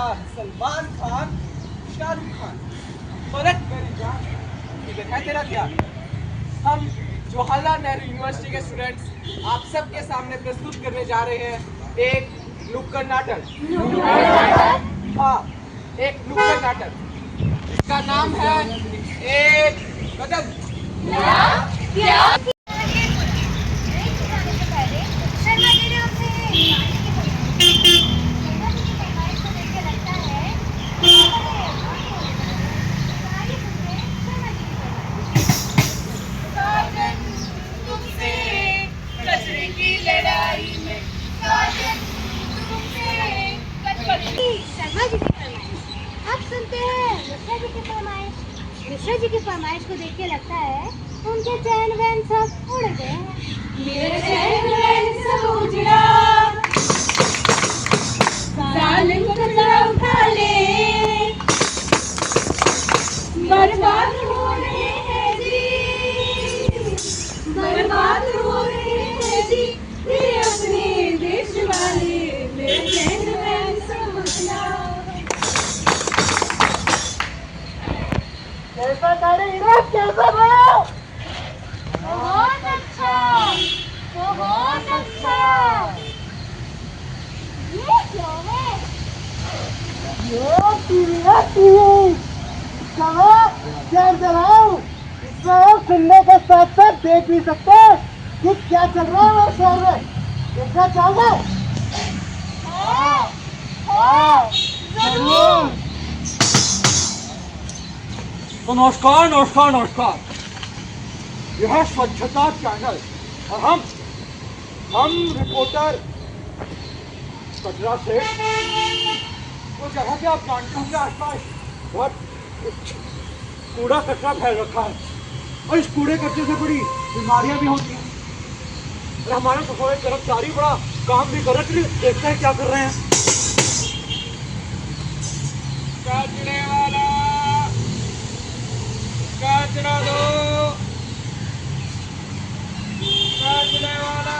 सलमान खान, शाहरुख खान। पलट मेरी जान, ठीक है तेरा क्या? हम जवाहरलाल नेहरू यूनिवर्सिटी के स्टूडेंट्स आप सबके सामने प्रस्तुत करने जा रहे हैं एक नुक्कड़ नाटक। हाँ, एक नुक्कड़ नाटक। इसका नाम है एक कदम। क्या? शर्मा जी की फरमाइश। अब सुनते हैं मिश्रा जी की फरमाइश। मिश्रा जी की फरमाइश को देख के लगता है उनके चैन वैन सब उड़ गए हैं। मेरे चैन वैन सब उजड़ा, जालिम कचरा उठा ले, बर्बाद हो रहे हैं जी, बर्बाद हो रहे हैं जी, ये अपने देश वाले। मेरे चैन वैन सब उजड़ा। कैसा कैसा बना? बहुत अच्छा, बहुत अच्छा। ये क्या है? चैन चलाओ, इसमें आप सुनने के साथ साथ देख भी सकते हैं कि क्या चल रहा है मेरे शहर में। देखना चाहोगे? जरूर। तो नमस्कार नमस्कार नमस्कार, यह है स्वच्छता चैनल और हम रिपोर्टर कचरा से वो जगह पे आप जानते होंगे आसपास बहुत कूड़ा कचरा फैल रखा है और इस कूड़े कचरे से बड़ी बीमारियां भी होती हैं। और हमारे सफाई कर्मचारी बड़ा काम भी कर रहे हैं, देखते हैं क्या कर रहे हैं। कचरे वाला कचरा दो, कचरे वाला।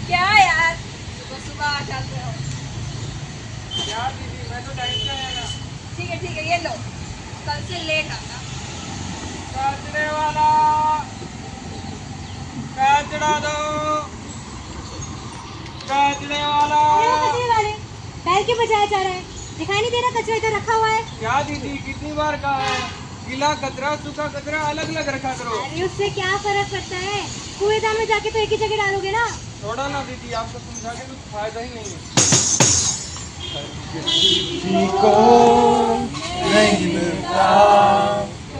क्या यार, सुबह सुबह आ जाते हो? क्या दीदी, मैं तो टाइम से आया ना। ठीक है, ये लो, कल से लेट आना। कचरे वाला कचरा दो, कचरे वाला। अरे वो कचरे वाले, बैल के बजाया जा रहा है, दिखाई नहीं दे रहा कचरा इधर रखा हुआ है। क्या दीदी, कितनी बार कहा है गीला कचरा सूखा कचरा अलग अलग रखा करो। अरे उससे क्या फर्क पड़ता है, कूड़ेदान में जाके तो एक ही जगह डालोगे ना। छोड़ो ना दीदी, आपको समझा के कुछ फायदा ही नहीं है। किसी को नहीं मिलता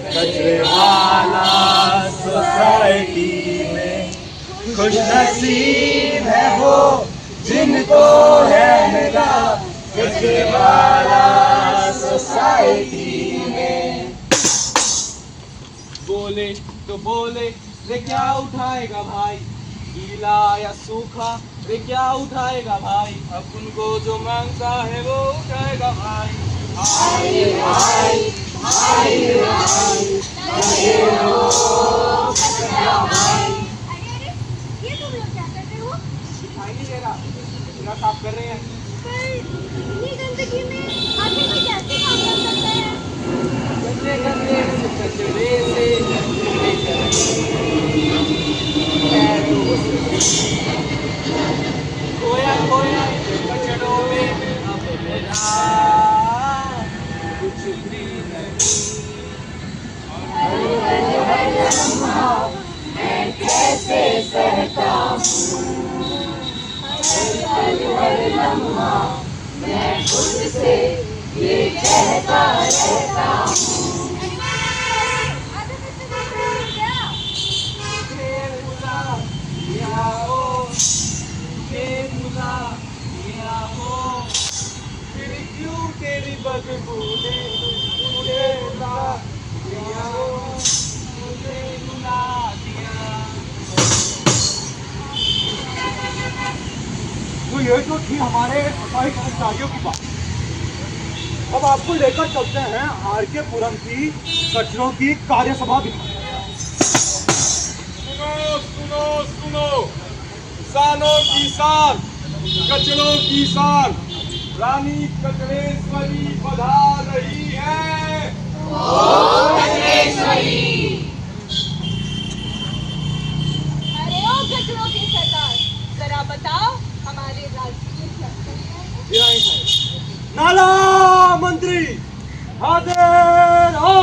कचरे वाला सोसाइटी में, खुश नसीब है वो जिनको है मिला कचरे वाला सोसाइटी में। बोले तो बोले रे क्या उठाएगा भाई, गीला या सूखा रे क्या उठाएगा भाई, अब उनको जो मांगता है वो उठाएगा भाई। अरे ये तुम लोग क्या कर रहे हो? दिखाई नहीं दे रहा, पूरा साफ कर रहे हैं। पर इतनी गंदगी में आखिर कोई कैसे काम कर सकता है? गंदे गंदे से कचरे से गंदे खोया खोया कचड़ों में अब मेरा कुछ भी नहीं। कैसे सहता हूँ, हर लम्हा मैं खुद से ये कहता रहता हूँ। तेरी बदबू ने मुझे रुला दिया, मुझे रुला दिया। तो ये जो थी हमारे सफाई कर्मचारियों की बात। अब आपको लेकर चलते हैं आर के पुरम की कचरों की कार्यसभा भी। सुनो सुनो सुनो, सालों की साल कचरों की साल, रानी कचरेश्वरी पधार रही है। अरे ओ गजरों के सरदार, जरा बताओ हमारे राज्य में क्या चल रहा है? नाला मंत्री हाजिर हो।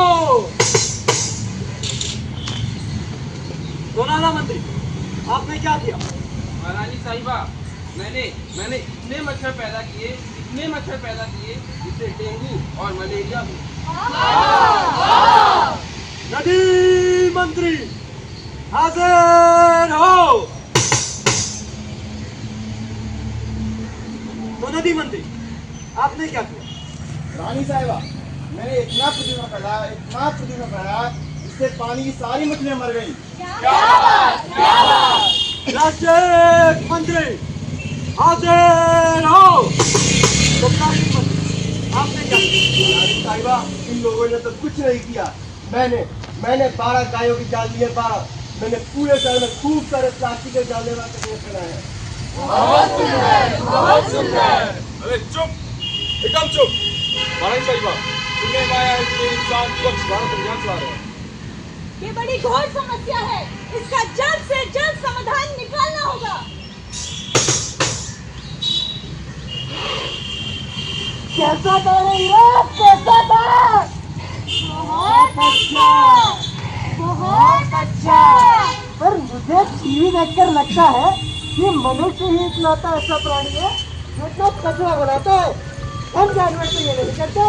तो नाला मंत्री, आपने क्या किया? महारानी साहिबा, मैंने इतने मच्छर पैदा किए जिससे डेंगू और मलेरिया नदी मंत्री हाजिर हो। तो नदी मंत्री, आपने क्या किया? रानी साहिबा, मैंने इतना प्रदूषण फैलाया इससे पानी की सारी मछलियां मर गई। राष्ट्रीय मंत्री हाजिर हो। तो प्लास्टिक मंत्री, आपने क्या किया? रानी साहिबा, इन लोगों ने तो कुछ नहीं किया। मैंने 12 गायों की जान लिए 12। मैंने पूरे शहर में खूब सारे प्लास्टिक के जानलेवा कचरे फैलाए हैं। बहुत सुंदर। अरे चुप, एकदम चुप। महारानी साहिबा, सुनने में आया है कि इंसान स्वच्छ भारत अभियान चला रहे हैं। ये बड़ी घोर समस्या है, इसका जल्द से जल्द समाधान निकालना होगा। कैसा था रे युवराज, कैसा था? बहुत अच्छा, बहुत अच्छा। पर मुझे टीवी देखकर लगता है कि मनुष्य ही इकलौता ऐसा प्राणी है जो इतना कचरा बनाता है। हम जानवर तो ये नहीं करते।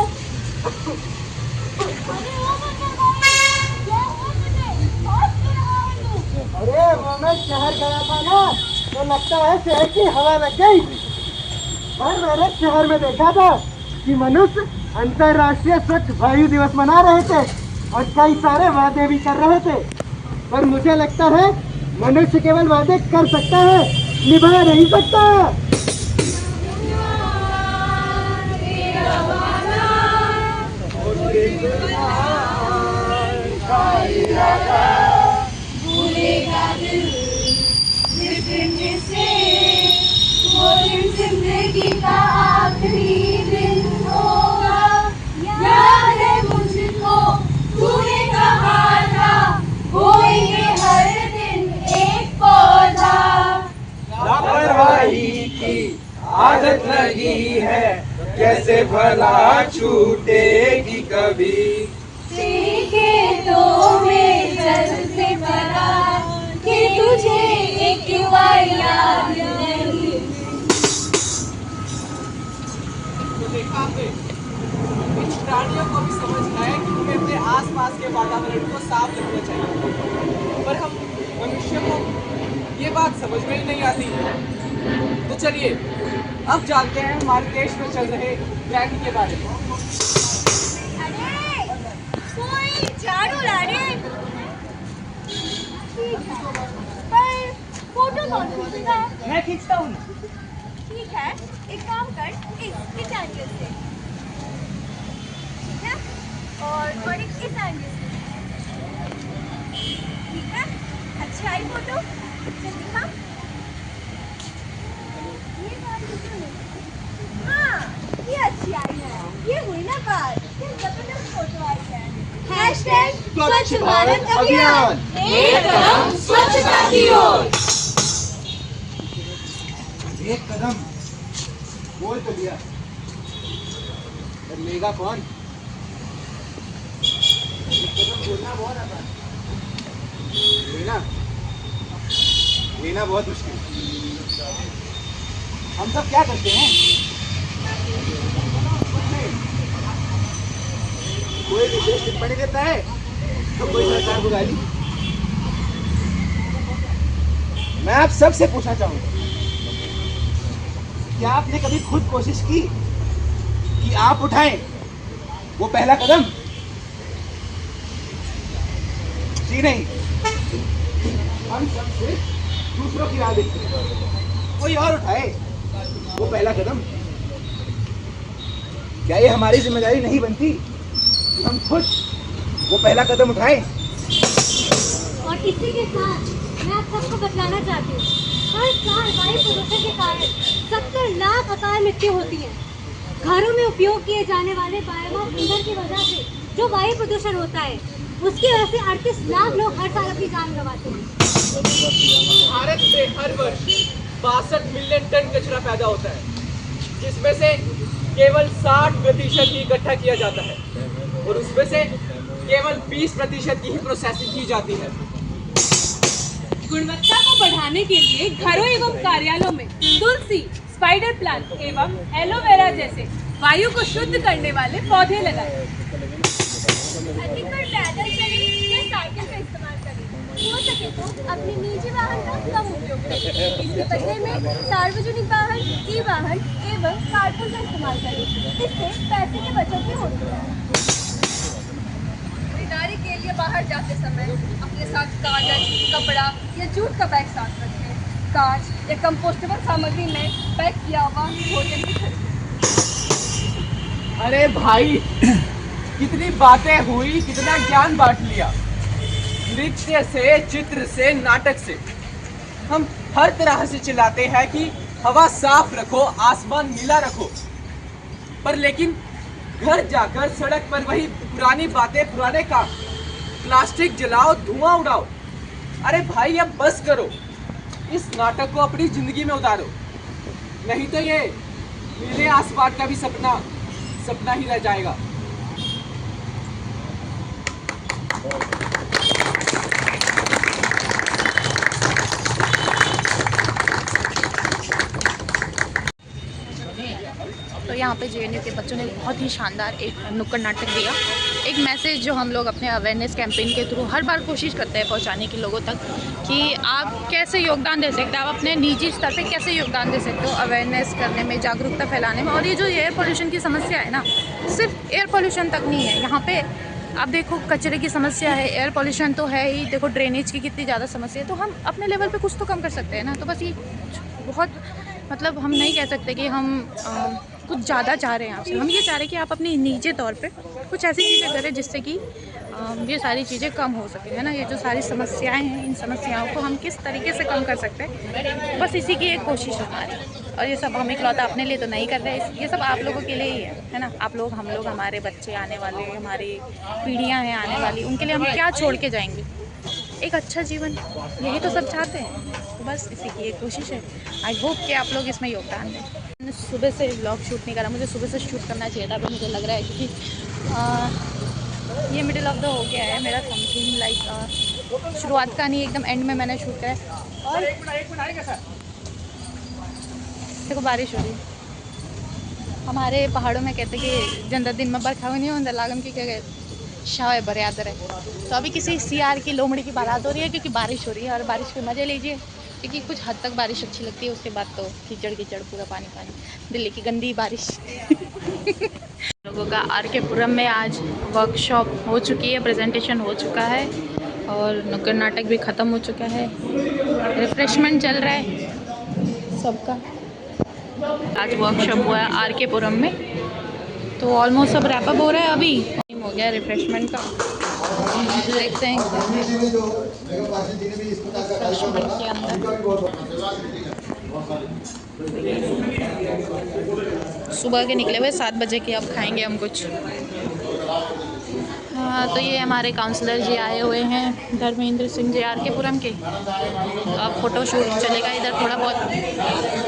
अरे वो मैं शहर गया था ना, तो लगता है शहर की हवा लग गई। और मैंने शहर में देखा था कि मनुष्य अंतर्राष्ट्रीय स्वच्छ वायु दिवस मना रहे थे और कई सारे वादे भी कर रहे थे। पर मुझे लगता है मनुष्य केवल वादे कर सकता है, निभा नहीं सकता। जिंदगी का आखिरी दिन होगा, याद है मुझको तूने कहा था बोएंगे हर दिन एक पौधा। लापरवाही की आदत लगी है, कैसे भला छूटेगी कभी। सीखे तो में चलते पड़ा कि तुझे एक बार याद नहीं। देखा आपने, इन प्राणियों को भी समझ है कि हमें अपने आसपास के वातावरण को साफ रखना चाहिए, पर हम मनुष्य को ये बात समझ में ही नहीं आती। तो चलिए अब जानते हैं हमारे देश में चल रहे ट्रेंड के बारे में। अरे कोई झाड़ू ला रे। ठीक है, पर फोटो कौन खींचेगा? मैं खींचता हूँ। ठीक है, एक काम कर, इस एंगल से, ठीक है, और थोड़ी इस एंगल से, ठीक है। अच्छा आई फोटो, चल दिखा। ये बात तो नहीं। हाँ, ये अच्छी आई है, ये हुई ना बात, ये जबरदस्त फोटो आई है। हैशटैग स्वच्छ भारत अभियान, एक कदम स्वच्छता की ओर। एक कदम बोल तो लिया, लेगा कौन? एक कदम बोलना बहुत आसान, लेना बहुत मुश्किल। हम सब क्या करते हैं? कोई विशेष टिप्पणी देता है तो कोई सरकार को गाली। मैं आप सबसे पूछना चाहूंगा, क्या आपने कभी खुद कोशिश की कि आप उठाएं वो पहला कदम? जी नहीं, हम सब सिर्फ दूसरों की राह देखते हैं, कोई और उठाए वो पहला कदम। क्या ये हमारी जिम्मेदारी नहीं बनती कि हम खुद वो पहला कदम उठाएं? और इसी के साथ मैं आप सबको बतलाना चाहती हूँ, हर साल वायु प्रदूषण के कारण 70 लाख अकाल मृत्यु होती है। घरों में उपयोग किए जाने वाले बायोमास ईंधन की वजह से जो वायु प्रदूषण होता है उसकी वजह से 38 लाख लोग हर साल अपनी जान गंवाते हैं। भारत में हर वर्ष 62 मिलियन टन कचरा पैदा होता है, जिसमें से केवल 60% ही इकट्ठा किया जाता है और उसमें से केवल 20% की ही प्रोसेसिंग की जाती है। गुणवत्ता को बढ़ाने के लिए घरों एवं कार्यालयों में तुलसी, स्पाइडर प्लांट एवं एलोवेरा जैसे वायु को शुद्ध करने वाले पौधे लगाएं। अधिकतर पैदल चलें या साइकिल का इस्तेमाल करें। हो सके तो अपने निजी वाहन का कम उपयोग करें। इसके बदले में सार्वजनिक वाहन, ई वाहन एवं कारपूल का इस्तेमाल करें। इससे पैसे की बचत भी होती है। खरीदारी के लिए बाहर जाते समय अपने साथ कागज, कपड़ा या जूट का बैग साथ रखें। कांच या कंपोस्टेबल सामग्री में पैक किया हुआ भोजन भी खरीदें। अरे भाई, कितनी बातें हुई, कितना ज्ञान बांट लिया। नृत्य से, चित्र से, नाटक से हम हर तरह से चिल्लाते हैं कि हवा साफ रखो, आसमान नीला रखो, पर लेकिन घर जाकर सड़क पर वही पुरानी बातें, पुराने काम, प्लास्टिक जलाओ, धुआं उड़ाओ। अरे भाई, अब बस करो, इस नाटक को अपनी जिंदगी में उतारो, नहीं तो ये नीले आसमान का भी सपना ही रह जाएगा। तो यहाँ पे JNU के बच्चों ने बहुत ही शानदार एक नुक्कड़ नाटक दिया, एक मैसेज जो हम लोग अपने अवेयरनेस कैंपेन के थ्रू हर बार कोशिश करते हैं पहुँचाने की लोगों तक, कि आप कैसे योगदान दे सकते हैं, आप अपने निजी स्तर पे कैसे योगदान दे सकते हो अवेयरनेस करने में, जागरूकता फैलाने में। और ये जो एयर पोल्यूशन की समस्या है ना, सिर्फ एयर पोल्यूशन तक नहीं है, यहाँ पे आप देखो कचरे की समस्या है, एयर पोल्यूशन तो है ही, देखो ड्रेनेज की कितनी ज़्यादा समस्या है। तो हम अपने लेवल पे कुछ तो कम कर सकते हैं ना। तो बस ये बहुत मतलब हम नहीं कह सकते कि हम कुछ ज़्यादा चाह रहे हैं आपसे, हम ये चाह रहे हैं कि आप अपने निजी तौर पे कुछ ऐसी चीज़ें करें जिससे कि ये सारी चीज़ें कम हो सके, है ना। ये जो सारी समस्याएं हैं, इन समस्याओं को हम किस तरीके से कम कर सकते हैं, बस इसी की एक कोशिश है हमारी। और ये सब हम इकलौता अपने लिए तो नहीं कर रहे, ये सब आप लोगों के लिए ही है ना। आप लोग, हम लोग, हमारे बच्चे आने वाले, हमारी पीढ़ियाँ हैं आने वाली, उनके लिए हम क्या छोड़ के जाएंगे? एक अच्छा जीवन, यही तो सब चाहते हैं। तो बस इसी की एक कोशिश है। आई होप कि आप लोग इसमें योगदान दें। मैंने सुबह से व्लॉग शूट नहीं करा, मुझे सुबह से शूट करना चाहिए था, पर मुझे लग रहा है क्योंकि ये मिडिल ऑफ द हो गया है मेरा, समथिंग लाइक शुरुआत का नहीं, एकदम एंड में मैंने शूट करा। और देखो बारिश हो रही है। हमारे पहाड़ों में कहते हैं कि जंदा दिन में बरखा नहीं होता, लागम की क्या शाह बरियादर है। तो अभी किसी CR की लोमड़ी की बारात हो रही है क्योंकि बारिश हो रही है, और बारिश के मज़े लीजिए, क्योंकि कुछ हद तक बारिश अच्छी लगती है, उसके बाद तो कीचड़ कीचड़, पूरा पानी पानी, दिल्ली की गंदी बारिश। लोगों का RK पुरम में आज वर्कशॉप हो चुकी है, प्रेजेंटेशन हो चुका है और नुक्कड़ नाटक भी ख़त्म हो चुका है, रिफ्रेशमेंट चल रहा है सबका। आज वर्कशॉप हुआ है RK पुरम में, तो ऑलमोस्ट सब रैपअप हो रहा है, अभी टाइम हो गया रिफ्रेशमेंट का। देखते हैं रिफ्रेशमेंट के अंदर सुबह के निकले हुए 7 बजे के, अब खाएंगे हम कुछ। हाँ, तो ये हमारे काउंसलर जी आए हुए हैं, धर्मेंद्र सिंह जी RK पुरम के। तो अब फ़ोटोशूट चलेगा इधर थोड़ा बहुत।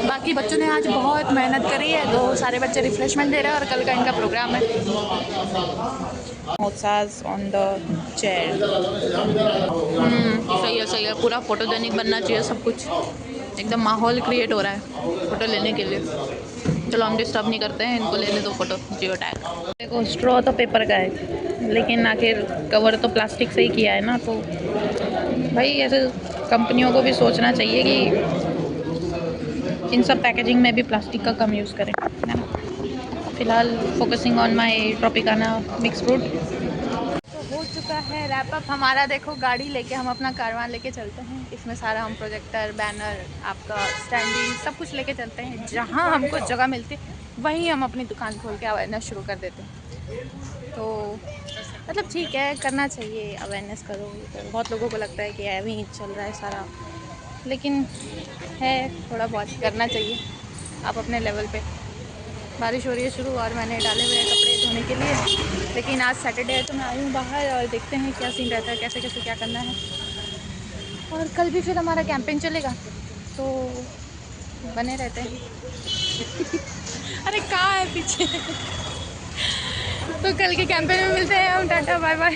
बाकी बच्चों ने आज बहुत मेहनत करी है, तो सारे बच्चे रिफ्रेशमेंट दे रहे हैं और कल का इनका प्रोग्राम है। मोसाज ऑन द चेयर। सही है, पूरा फोटोजेनिक बनना चाहिए सब कुछ, एकदम माहौल क्रिएट हो रहा है फ़ोटो लेने के लिए। चलो हम डिस्टर्ब नहीं करते हैं, इनको लेने दो फ़ोटो, जियो टैग। देखो स्ट्रॉ तो पेपर का है, लेकिन आखिर कवर तो प्लास्टिक से ही किया है ना। तो भाई ऐसे कंपनियों को भी सोचना चाहिए कि इन सब पैकेजिंग में भी प्लास्टिक का कम यूज़ करें, है ना। फ़िलहाल focusing on my Tropicana mix fruit. तो हो चुका है रैप अप हमारा। देखो गाड़ी लेके हम अपना कारवान लेके चलते हैं, इसमें सारा हम प्रोजेक्टर, बैनर, आपका स्टैंडिंग सब कुछ लेके चलते हैं। जहाँ हमको जगह मिलती है वहीं हम अपनी दुकान खोल के अवेयरनेस शुरू कर देते हैं। तो मतलब ठीक है, करना चाहिए, अवेयरनेस करो। बहुत लोगों को लगता है कि ऐਵੇਂ ही चल रहा है सारा, लेकिन है थोड़ा बहुत करना चाहिए आप अपने लेवल पे। बारिश हो रही है शुरू और मैंने डाले हुए हैं कपड़े धोने के लिए। लेकिन आज सैटरडे है तो मैं आई हूँ बाहर और देखते हैं क्या सीन रहता है, कैसे कैसे क्या करना है। और कल भी फिर हमारा कैंपेन चलेगा तो बने रहते हैं। अरे कहाँ है पीछे। तो कल के कैंपेन में मिलते हैं हम। Ta-ta bye bye.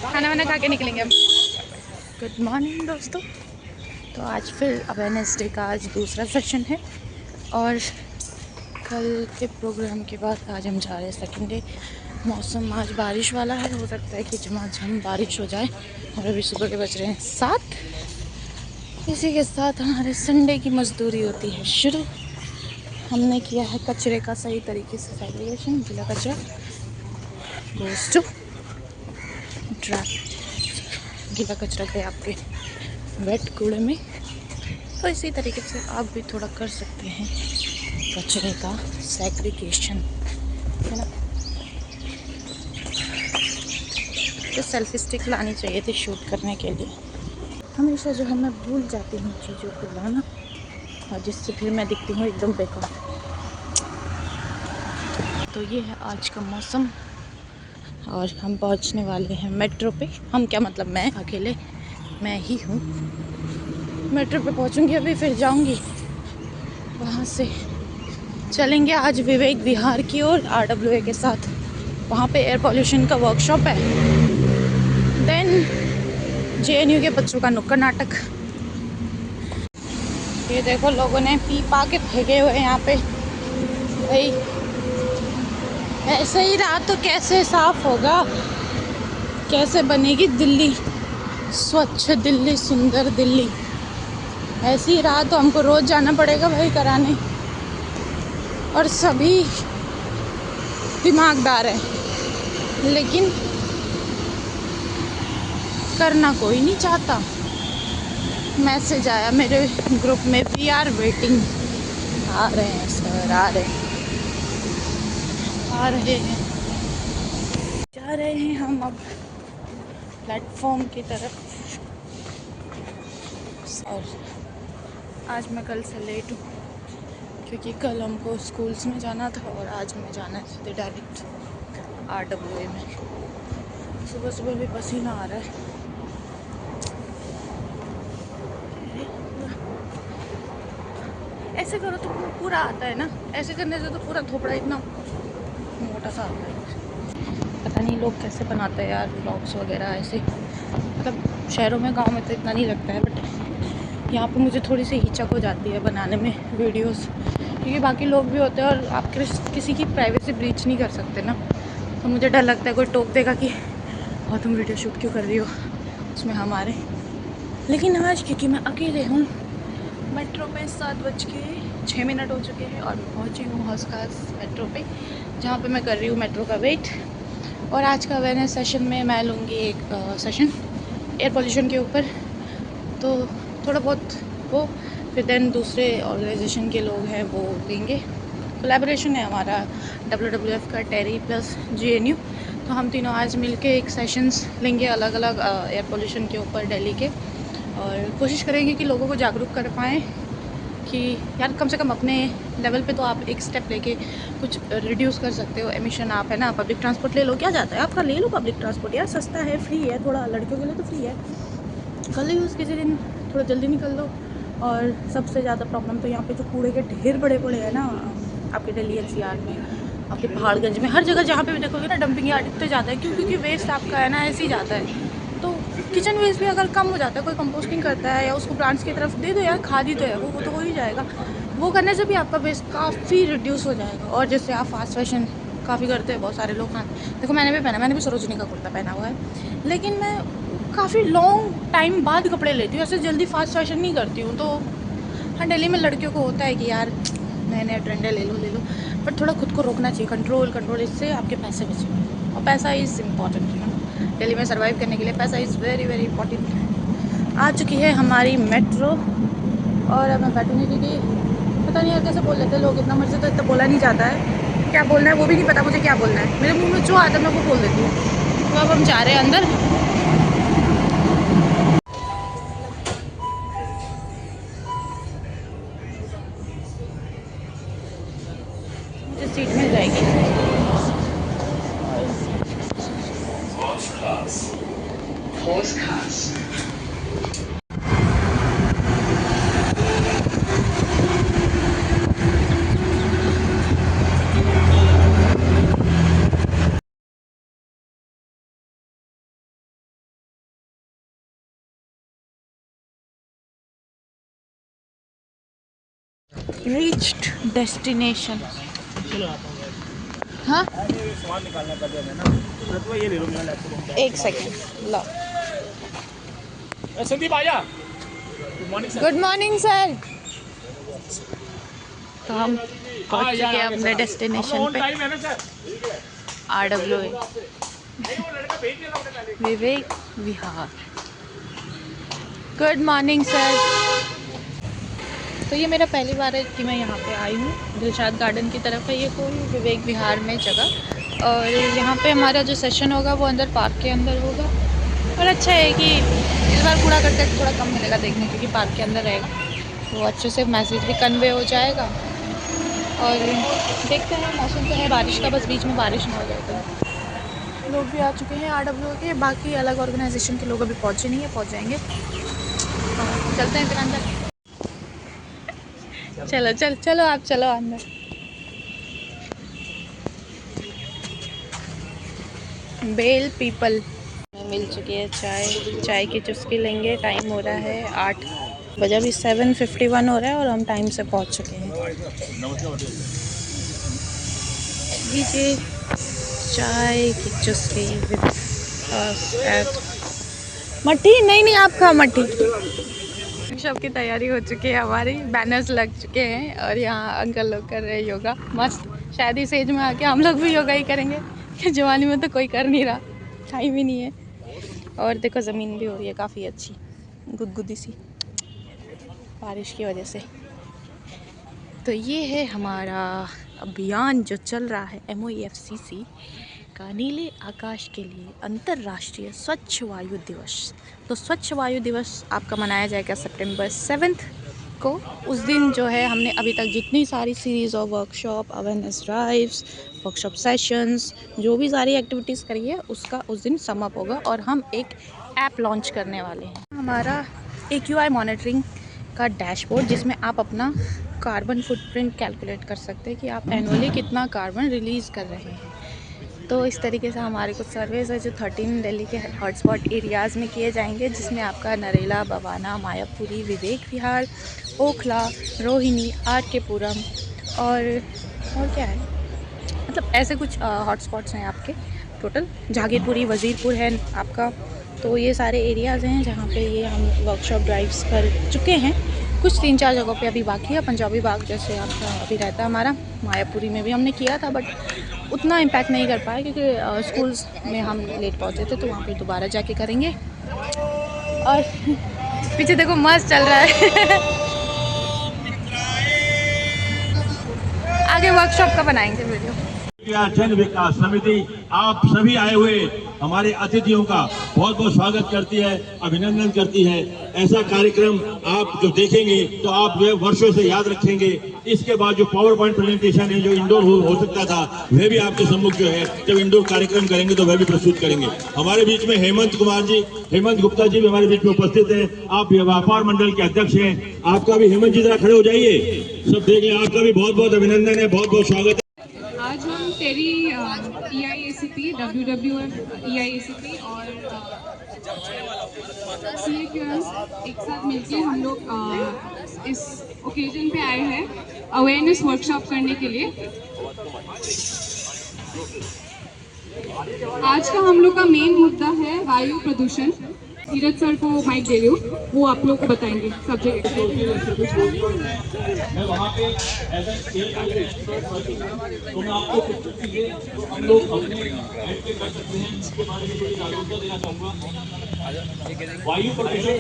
खाना वाना खा के निकलेंगे हम। गुड मॉर्निंग दोस्तों। तो आज फिर अवेयरनेस डे का आज दूसरा सेशन है और कल के प्रोग्राम के बाद आज हम जा रहे हैं सेकंड डे। मौसम आज बारिश वाला है, हो सकता है कि झमाझम बारिश हो जाए। और अभी सुबह के बज रहे हैं 7। इसी के साथ हमारे संडे की मजदूरी होती है शुरू। हमने किया है कचरे का सही तरीके से सेग्रीगेशन। गीला कचरा गोज़ टू ड्राई, गीला कचरा गया आपके वेट कूड़े में। तो इसी तरीके से आप भी थोड़ा कर सकते हैं कचरे का सेग्रीगेशन, है ना। तो सेल्फी स्टिक लानी चाहिए थी शूट करने के लिए। हमेशा जो है मैं भूल जाती हूँ चीज़ों को लाना और जिससे फिर मैं दिखती हूँ एकदम बेकार। तो ये है आज का मौसम और हम पहुँचने वाले हैं मेट्रो पे। हम क्या मतलब मैं अकेले, मैं ही हूँ। मेट्रो पे पहुँचूँगी अभी, फिर जाऊँगी वहाँ से चलेंगे आज विवेक विहार की ओर RWA के साथ। वहाँ पे एयर पॉल्यूशन का वर्कशॉप है। देन JNU के बच्चों का नुक्कड़ नाटक। ये देखो लोगों ने पी पा के फेंके हुए यहाँ पे। भाई ऐसे ही रहा तो कैसे साफ होगा, कैसे बनेगी दिल्ली स्वच्छ, दिल्ली सुंदर दिल्ली। ऐसे ही रहा तो हमको रोज़ जाना पड़ेगा भाई कराने। और सभी दिमागदार हैं लेकिन करना कोई नहीं चाहता। मैसेज आया मेरे ग्रुप में, वी आर वेटिंग। आ रहे हैं सर, आ रहे हैं, आ रहे हैं। जा रहे हैं हम अब प्लेटफॉर्म की तरफ। और आज मैं कल से लेट हूँ क्योंकि कल हमको स्कूल्स में जाना था और आज हमें जाना है सीधे डायरेक्ट RWA में। सुबह सुबह भी पसीना आ रहा है। ऐसे करो तो पूरा आता है ना, ऐसे करने से तो पूरा थोपड़ा इतना मोटा सा आता है। पता नहीं लोग कैसे बनाते हैं यार व्लॉग्स वगैरह ऐसे। मतलब शहरों में, गांव में तो इतना नहीं लगता है, बट यहाँ पे मुझे थोड़ी सी हिचक हो जाती है बनाने में वीडियोस, क्योंकि बाकी लोग भी होते हैं और आप किसी की प्राइवेसी ब्रीच नहीं कर सकते ना। तो मुझे डर लगता है कोई टोक देगा कि और तुम वीडियो शूट क्यों कर रही हो उसमें हमारे। लेकिन आज क्योंकि मैं अकेले हूँ, मेट्रो में 7:06 हो चुके हैं और मैं पहुँची हूँ हौसखास मेट्रो पे, जहाँ पे मैं कर रही हूँ मेट्रो का वेट। और आज का अवेयरनेस सेशन में मैं लूँगी एक सेशन एयर पोल्यूशन के ऊपर। तो थोड़ा बहुत वो, फिर देन दूसरे ऑर्गेनाइजेशन के लोग हैं वो देंगे। कोलैबोरेशन है हमारा WWF का, टेरी प्लस JNU। तो हम तीनों आज मिलके एक सेशंस लेंगे अलग अलग एयर पोल्यूशन के ऊपर दिल्ली के। और कोशिश करेंगे कि लोगों को जागरूक कर पाएँ कि यार कम से कम अपने लेवल पे तो आप एक स्टेप लेके कुछ रिड्यूस कर सकते हो एमिशन। आप है ना, पब्लिक ट्रांसपोर्ट ले लो, क्या जाता है आपका, ले लो पब्लिक ट्रांसपोर्ट यार, सस्ता है, फ्री है, थोड़ा लड़कियों के लिए तो फ्री है। कर लो यूज़ किसी दिन, थोड़ा जल्दी निकल दो। और सबसे ज़्यादा प्रॉब्लम तो यहाँ पे जो कूड़े के ढेर बड़े बड़े हैं ना आपके दिल्ली NCR में, आपके पहाड़गंज में, हर जगह जहाँ पे भी देखोगे ना डंपिंग यार्ड इतने ज़्यादा है। क्यों? क्योंकि वेस्ट आपका है ना ऐसे ही जाता है। तो किचन वेस्ट भी अगर कम हो जाता है, कोई कंपोस्टिंग करता है या उसको प्लांट्स की तरफ दे दो यार, खाद ही तो है वो तो हो ही जाएगा। वो करने से भी आपका वेस्ट काफ़ी रिड्यूस हो जाएगा। और जैसे आप फास्ट फैशन काफ़ी करते हैं बहुत सारे लोग। हाँ देखो मैंने भी पहना, मैंने भी सरोजनी का कुर्ता पहना हुआ है, लेकिन मैं काफ़ी लॉन्ग टाइम बाद कपड़े लेती हूँ, ऐसे जल्दी फास्ट फैशन नहीं करती हूँ। तो हाँ दिल्ली में लड़कियों को होता है कि यार नए नए ट्रेंडें ले लो, बट थोड़ा खुद को रोकना चाहिए, कंट्रोल, इससे आपके पैसे बचेंगे। और पैसा इज़ इम्पॉर्टेंट है ना, दिल्ली में सर्वाइव करने के लिए पैसा इज़ वेरी वेरी इंपॉर्टेंट। आ चुकी है हमारी मेट्रो और अब मैं बैठूँगी क्योंकि पता नहीं यार कैसे बोल लेते हैं लोग, इतना मुझसे तो इतना बोला नहीं जाता है। क्या बोलना है वो भी नहीं पता मुझे, क्या बोलना है, मेरे मुंह में जो आता है मैं वो बोल देती हूँ। तो अब हम जा रहे हैं अंदर। Force. Force Cars. Reached destination. हाँ एक सेकेंड लो. संदीप आया. Good morning sir. Good morning sir. तो हम पहुंच चुके हैं अपने डेस्टिनेशन पे. टाइम है ना sir. RWA Vivek Vihar. Good morning sir. तो ये मेरा पहली बार है कि मैं यहाँ पे आई हूँ. दिलशाद गार्डन की तरफ है ये कोई विवेक विहार में जगह. और यहाँ पे हमारा जो सेशन होगा वो अंदर पार्क के अंदर होगा. और अच्छा है कि इस बार कूड़ा करकट थोड़ा कम मिलेगा देखने क्योंकि पार्क के अंदर रहेगा. वो अच्छे से मैसेज भी कन्वे हो जाएगा. और देखते हैं मौसम तो है बारिश का, बस बीच में बारिश ना हो जाए. तो लोग भी आ चुके हैं RWA के. बाकी अलग ऑर्गेनाइजेशन के लोग अभी पहुँचे नहीं है, पहुँच जाएंगे. चलते हैं फिर अंदर. चलो चलो आप चलो अंदर. बेल पीपल में मिल चुकी है चाय की चुस्की लेंगे. टाइम हो रहा है 8 बजे. अभी 7:51 हो रहा है और हम टाइम से पहुंच चुके हैं. लीजिए चाय की चुस्की विद मट्ठी. नहीं आप खा मट्ठी. वर्कशॉप की तैयारी हो चुकी है हमारी. बैनर्स लग चुके हैं और यहाँ अंकल लोग कर रहे हैं योगा. मस्त. शायद इस एज में आके हम लोग भी योगा ही करेंगे. जवानी में तो कोई कर नहीं रहा, टाइम ही नहीं है. और देखो ज़मीन भी हो रही है काफ़ी अच्छी गुदगुदी सी बारिश की वजह से. तो ये है हमारा अभियान जो चल रहा है MOEFCC का नीले आकाश के लिए अंतर्राष्ट्रीय स्वच्छ वायु दिवस. तो स्वच्छ वायु दिवस आपका मनाया जाएगा सितंबर 7 को. उस दिन जो है हमने अभी तक जितनी सारी series of workshop, awareness drives, workshop sessions, जो भी सारी एक्टिविटीज़ करी है उसका उस दिन समअप होगा. और हम एक ऐप लॉन्च करने वाले हैं. हमारा AQI मॉनिटरिंग का डैशबोर्ड जिसमें आप अपना कार्बन फुटप्रिंट कैलकुलेट कर सकते हैं कि आप एनुअली कितना कार्बन रिलीज़ कर रहे हैं. तो इस तरीके से हमारे कुछ सर्वेज है जो 13 दिल्ली के हॉटस्पॉट एरियाज़ में किए जाएंगे, जिसमें आपका नरेला, बवाना, मायापुरी, विवेक विहार, ओखला, रोहिणी, RK पुरम और क्या है, मतलब ऐसे कुछ हॉटस्पॉट्स हैं आपके टोटल. जहांगीरपुरी, वज़ीरपुर है आपका. तो ये सारे एरियाज़ हैं जहाँ पे ये हम वर्कशॉप ड्राइव्स कर चुके हैं. कुछ 3-4 जगहों पे अभी बाकी है. पंजाबी बाग जैसे आपका अभी रहता है हमारा. मायापुरी में भी हमने किया था बट उतना इम्पैक्ट नहीं कर पाए क्योंकि स्कूल्स में हम लेट पहुँचे थे. तो वहाँ पे दोबारा जाके करेंगे. और पीछे देखो मस्त चल रहा है. आगे वर्कशॉप का बनाएंगे वीडियो. जन विकास समिति आप सभी आए हुए हमारे अतिथियों का बहुत बहुत स्वागत करती है, अभिनंदन करती है. ऐसा कार्यक्रम आप जो देखेंगे तो आप जो है वर्षों से याद रखेंगे. इसके बाद जो पावर पॉइंट प्रेजेंटेशन है जो इंडोर हो सकता था वह भी आपके सम्मुख जो है जब इंडोर कार्यक्रम करेंगे तो वह भी प्रस्तुत करेंगे. हमारे बीच में हेमंत गुप्ता जी भी हमारे बीच में उपस्थित है. आप व्यापार मंडल के अध्यक्ष हैं. आपका भी हेमंत जी जरा खड़े हो जाइए, सब देख लें. आपका भी बहुत बहुत अभिनंदन है, बहुत बहुत स्वागत है. आज हम टेरी EIACP, WWF EIACP और CAQS एक साथ मिलकर हम लोग इस ओकेजन पे आए हैं अवेयरनेस वर्कशॉप करने के लिए. आज का हम लोग का मेन मुद्दा है वायु प्रदूषण. धीरज सर को माइक दे रही हूँ, वो आप लोग को बताएंगे सब्जेक्ट. मैं वहाँ पे एज तो मैं आपको कुछ चीजें हम लोग अपने ऐड पे कर सकते हैं उसके बारे में थोड़ी जागरूकता देना चाहूँगा. वायु प्रदूषण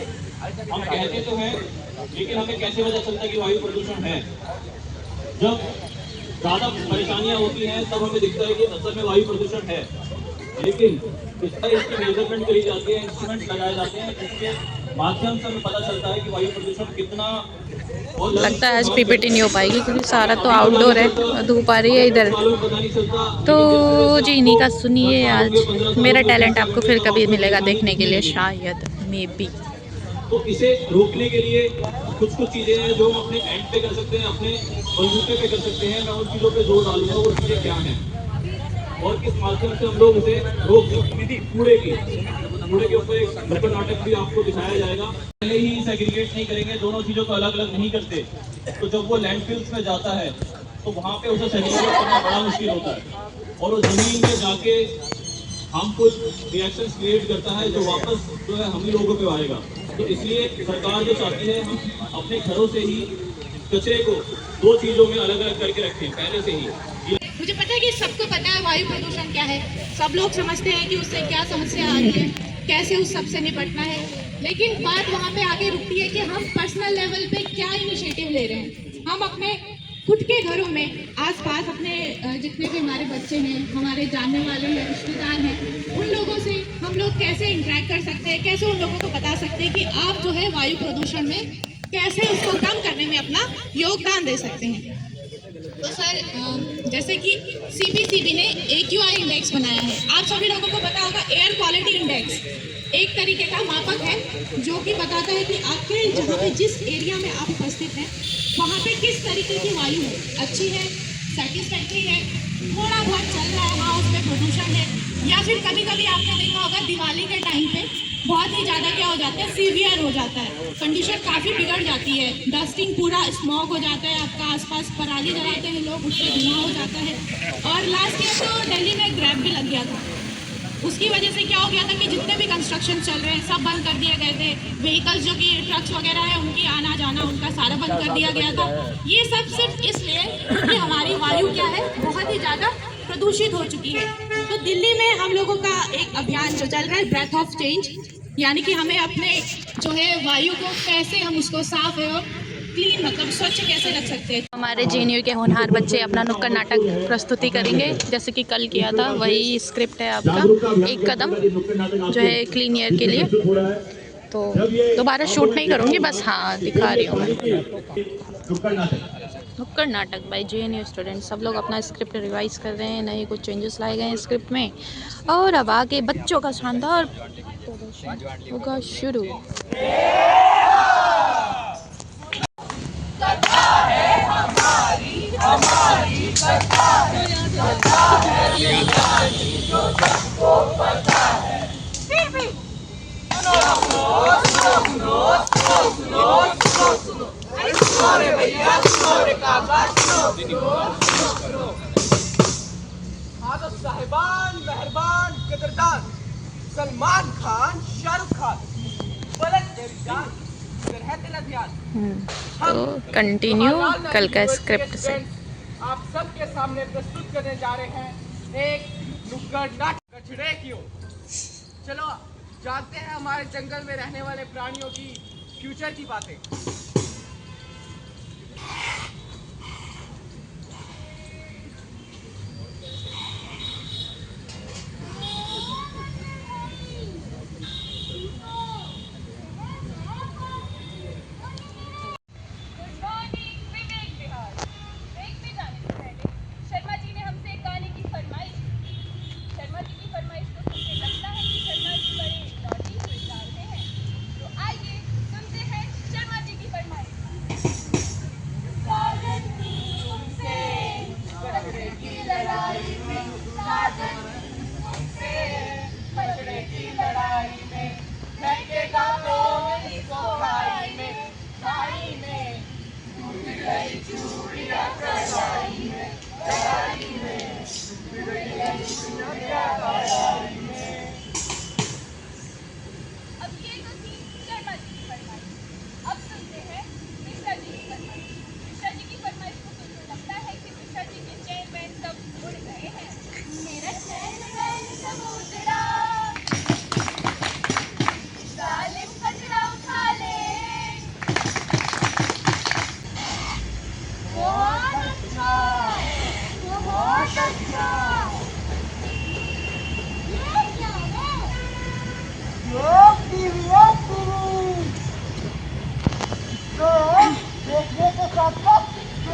हम कहते तो हैं लेकिन हमें कैसे पता चलता है कि वायु प्रदूषण है? जब ज़्यादा परेशानियाँ होती हैं तब हमें दिखता है कि असल में वायु प्रदूषण है. लेकिन इसकी मेजरमेंट करी जाती है, इंस्ट्रूमेंट लगाए जाते हैं जिसके माध्यम से हमें पता चलता है कि वायु प्रदूषण कितना लगता है आज पीपीटी नहीं हो पाएगी क्योंकि सारा तो आउटडोर है, धूप आ रही है इधर। तो जी इन्हीं का सुनिए आज। मेरा टैलेंट आपको फिर कभी मिलेगा देखने के लिए, शायद मे बी। तो इसे रोकने के लिए कुछ चीजें हैं जो हम अपने एंड पे कर सकते हैं, अपने बलबूते पे कर सकते हैं। मैं उन चीजों पे जोर डालूंगा, वो चीजें क्या हैं और किस माध्यम से हम लोग उसे रोक सकते हैं। कूड़े के ऊपर एक नुक्कड़ नाटक भी आपको दिखाया जाएगा। पहले ही सेग्रीगेट नहीं करेंगे, दोनों चीजों को अलग अलग नहीं करते, तो जब वो लैंडफिल्स में जाता है तो वहाँ पे उसे सेग्रीगेट करना बड़ा मुश्किल होता है और वो जमीन में जाके हम कुछ रिएक्शंस क्रिएट करता है जो वापस जो है हम ही लोगों पे आएगा। तो इसलिए सरकार जो चाहती है हम अपने घरों से ही कचरे को दो चीजों में अलग अलग करके रखें पहले से ही। मुझे पता है कि सबको पता है वायु प्रदूषण क्या है, सब लोग समझते हैं कि उससे क्या समस्या आ रही है, कैसे उस सब से निपटना है, लेकिन बात वहाँ पे आके रुकती है कि हम पर्सनल लेवल पे क्या इनिशिएटिव ले रहे हैं। हम अपने खुद के घरों में आसपास अपने जितने भी हमारे बच्चे हैं, हमारे जानने वाले हैं, रिश्तेदार हैं, उन लोगों से हम लोग कैसे इंटरेक्ट कर सकते हैं, कैसे उन लोगों को बता सकते हैं कि आप जो है वायु प्रदूषण में कैसे उसको कम करने में अपना योगदान दे सकते हैं। तो सर जैसे कि CPCB ने AQI इंडेक्स बनाया है, आप सभी लोगों को पता होगा। एयर क्वालिटी इंडेक्स एक तरीके का मापक है जो कि बताता है कि आपके जहाँ पे जिस एरिया में आप उपस्थित हैं वहाँ पे किस तरीके की वायु है, अच्छी है, सेटिस्फैक्ट्री है, थोड़ा बहुत चल रहा है, हाँ उसमें प्रदूषण है, या फिर कभी कभी आपने देखा होगा दिवाली के टाइम पे बहुत ही ज़्यादा क्या हो जाता है, सीवियर हो जाता है, कंडीशन काफ़ी बिगड़ जाती है, डस्टिंग पूरा स्मॉग हो जाता है, आपका आसपास पराली जलाते हैं लोग, उससे धुआं हो जाता है। और लास्ट ईयर तो दिल्ली में ग्रैब भी लग गया था, उसकी वजह से क्या हो गया था कि जितने भी कंस्ट्रक्शन चल रहे हैं सब बंद कर दिए गए थे, व्हीकल्स जो कि ट्रक्स वगैरह है उनकी आना जाना उनका सारा बंद कर दिया गया था। ये सब सिर्फ इसलिए क्योंकि हमारी वायु क्या है, बहुत ही ज़्यादा प्रदूषित हो चुकी है। तो दिल्ली में हम लोगों का एक अभियान जो चल रहा है ब्रेथ ऑफ चेंज, यानी कि हमें अपने जो है वायु को कैसे हम उसको साफ है और क्लीन मतलब स्वच्छ कैसे रख सकते हैं। हमारे JNU के होनहार बच्चे अपना नुक्कड़ नाटक प्रस्तुति करेंगे जैसे कि कल किया था, वही स्क्रिप्ट है आपका एक कदम जो है क्लीन एयर के लिए। तो दोबारा शूट नहीं करूँगी, बस हाँ दिखा रही हूँ मैं। नुक्कड़ नाटक बाय JNU स्टूडेंट, सब लोग अपना स्क्रिप्ट रिवाइज कर रहे हैं, नए कुछ चेंजेस लाए गए हैं स्क्रिप्ट में। और अब आगे बच्चों का शानदार प्रदर्शन होगा शुरू। साहिबान, मेहरबान, कदरदान, सलमान खान, शाहरुख खान, पलट तेरी जान, इधर है तेरा ध्यान। तो कंटिन्यू कल का स्क्रिप्ट से आप सबके सामने प्रस्तुत करने जा रहे हैं एक नुक्कड़ नाटक कचड़े की ओर। चलो जानते हैं हमारे जंगल में रहने वाले प्राणियों की फ्यूचर की बातें। शर्मा जी की फरमाइश।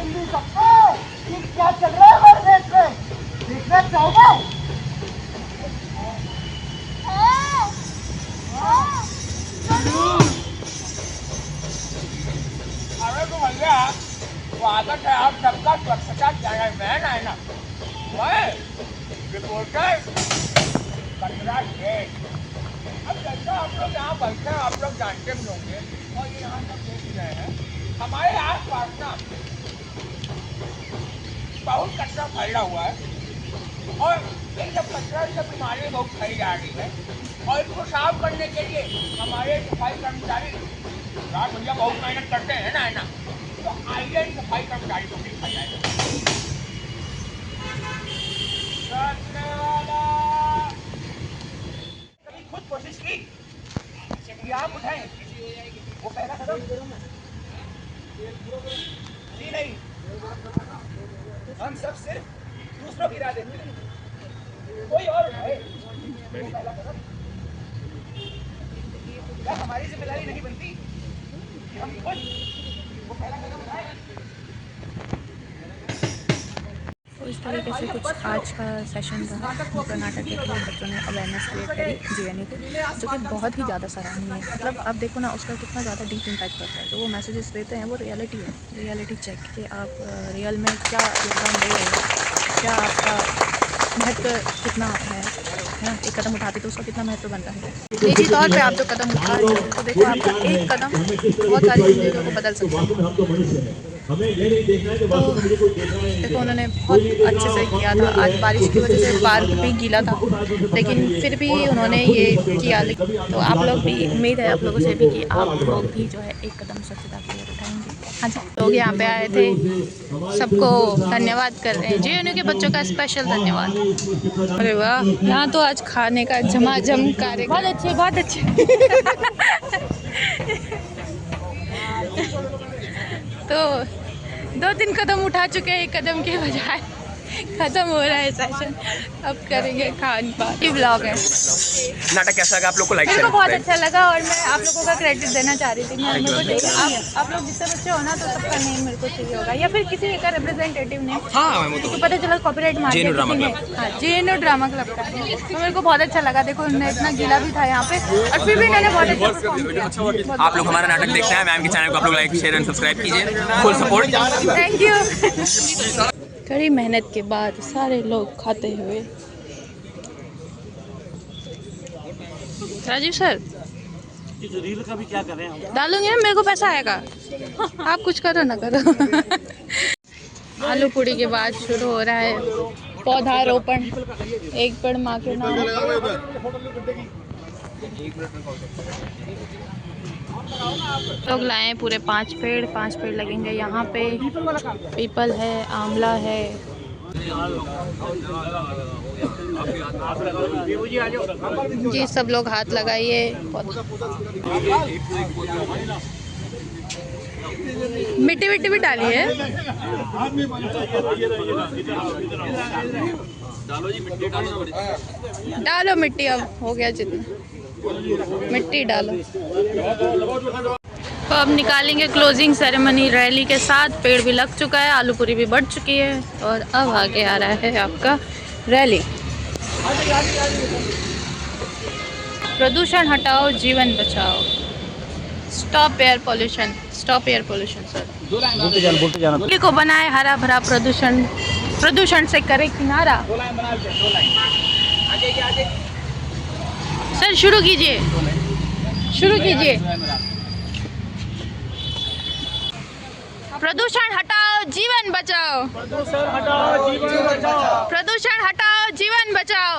सुन भी सकते हैं कि क्या चल रहा है हमारे देश में? देखना चाहोगे? अरे तो भैया स्वागत है आप सबका स्वच्छता चैनलमैन है ना, मैं रिपोर्टर कचरा शेख। अब जैसा आप लोग यहाँ बैठे हैं आप लोग जानते भी होंगे और ये यहाँ सब देख रहे हैं, हमारे आस पास ना बहुत कचरा फैला हुआ है और ये सब कचरा से बीमारी बहुत फैल जा रही है और इसको साफ करने के लिए हमारे सफाई कर्मचारी यार भैया बहुत मेहनत करते हैं ना, तो आइए सफाई कर्मचारी को देखा जाए। कभी खुद कोशिश की कि आप उठाएं वो पहला कदम? जी नहीं, हम सब सिर्फ दूसरों की राह देते हैं, कोई और उठाए वो पहला कदम। क्या हमारी जिम्मेदारी नहीं बनती कि हम खुद वो पहला कदम उठाएं? तो इस तरीके से कुछ आज का सेशन रहा नुक्कड़ नाटक के थ्रू बच्चों ने अवेयरनेस क्रिएट करी जीएनयू को, जो कि बहुत ही ज़्यादा सराहनीय है। मतलब आप देखो ना उसका कितना ज़्यादा डीप इम्पैक्ट पड़ता है। जो वो मैसेजेस देते हैं वो रियलिटी है, रियलिटी चेक कि आप रियल में क्या योगदान दे रहे हो, क्या आपका महत्व कितना है ना। एक कदम उठाते तो उसका कितना महत्व बनता है। निजी तौर पे आप जो कदम उठा रहे हो तो देखो आपका एक कदम बहुत सारी जिंदगियों को बदल सकता है। तो देखो उन्होंने बहुत अच्छे से किया था। आज बारिश की वजह से पार्क भी गीला था लेकिन फिर भी उन्होंने ये किया। तो आप लोग भी, उम्मीद है आप लोगों से भी कि आप लोग भी जो है एक कदम स्वच्छता की ओर उठाएंगे। हाँ जी, लोग यहाँ पे आए थे, सबको धन्यवाद कर रहे हैं। जीएनयू के बच्चों का स्पेशल धन्यवाद। अरे वाह, यहाँ तो आज खाने का झमाझम कार्यक्रम। बहुत अच्छे, बहुत अच्छे। तो 2-3 कदम उठा चुके हैं, एक कदम के बजाय खत्म हो रहा है सेशन। अब करेंगे खान पान की ब्लॉग है। नाटक कैसा लगा आप लोग को? लाइक मेरे को बहुत अच्छा लगा और मैं आप लोगों का क्रेडिट देना चाह रही थी। मेरे को चाहिए आप लोग जितने बच्चे हो ना तो सबका नेम मेरे को चाहिए होगा या फिर किसी का रिप्रेजेंटेटिव नेम। हाँ, तो पता चला कॉपीराइट मार दिया किसी ने। हाँ, जीएनयू ड्रामा क्लब का। तो मेरे को बहुत अच्छा लगा। देखो उन्होंने इतना गीला भी था यहाँ पे और फिर भी इन्होंने बहुत अच्छा परफॉर्म किया। आप लोग हमारा नाटक देखते हैं, मैम के चैनल को आप लोग लाइक शेयर एंड सब्सक्राइब कीजिए, फुल सपोर्ट। Thank you. कड़ी मेहनत के बाद सारे लोग खाते हुए। राजीव सर, इस रील का भी क्या करें हम? डालूंगी ना, मेरे को पैसा आएगा। आप कुछ करो ना करो। आलू पूड़ी के बाद शुरू हो रहा है पौधारोपण। एक पेड़ माँ के नाम। लोग लाए हैं पूरे 5 पेड़ लगेंगे यहाँ पे। पीपल है, आंवला है। जी सब लोग हाथ लगाइए। मिट्टी विट्टी भी डाली है। डालो मिट्टी, अब हो गया जितना मिट्टी डालो। तो अब निकालेंगे क्लोजिंग सेरेमनी रैली के साथ। पेड़ भी लग चुका है, आलू पूरी भी बढ़ चुकी है और अब आगे आ रहा है आपका रैली। प्रदूषण हटाओ, जीवन बचाओ। Stop air pollution, stop air pollution sir. Delhi को बनाए हरा भरा, प्रदूषण से करे किनारा। सर शुरू कीजिए, शुरू कीजिए। प्रदूषण हटाओ, जीवन बचाओ। प्रदूषण हटाओ, जीवन बचाओ। प्रदूषण हटाओ, जीवन बचाओ।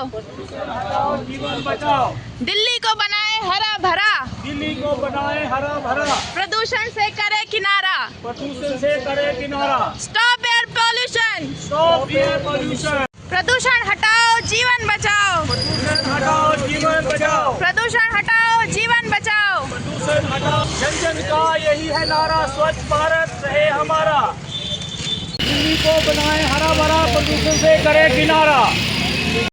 जीवन बचाओ। दिल्ली को बनाए हरा भरा, दिल्ली को बनाए हरा भरा। प्रदूषण से करे किनारा। प्रदूषण से करे किनारा। Stop air pollution, stop air pollution. प्रदूषण हटाओ, जीवन बचाओ। प्रदूषण हटाओ, जीवन बचाओ। प्रदूषण हटाओ, जीवन बचाओ। प्रदूषण हटाओ। जन जन का यही है नारा, स्वच्छ भारत रहे हमारा। दिल्ली को बनाए हरा भरा, प्रदूषण से करे किनारा।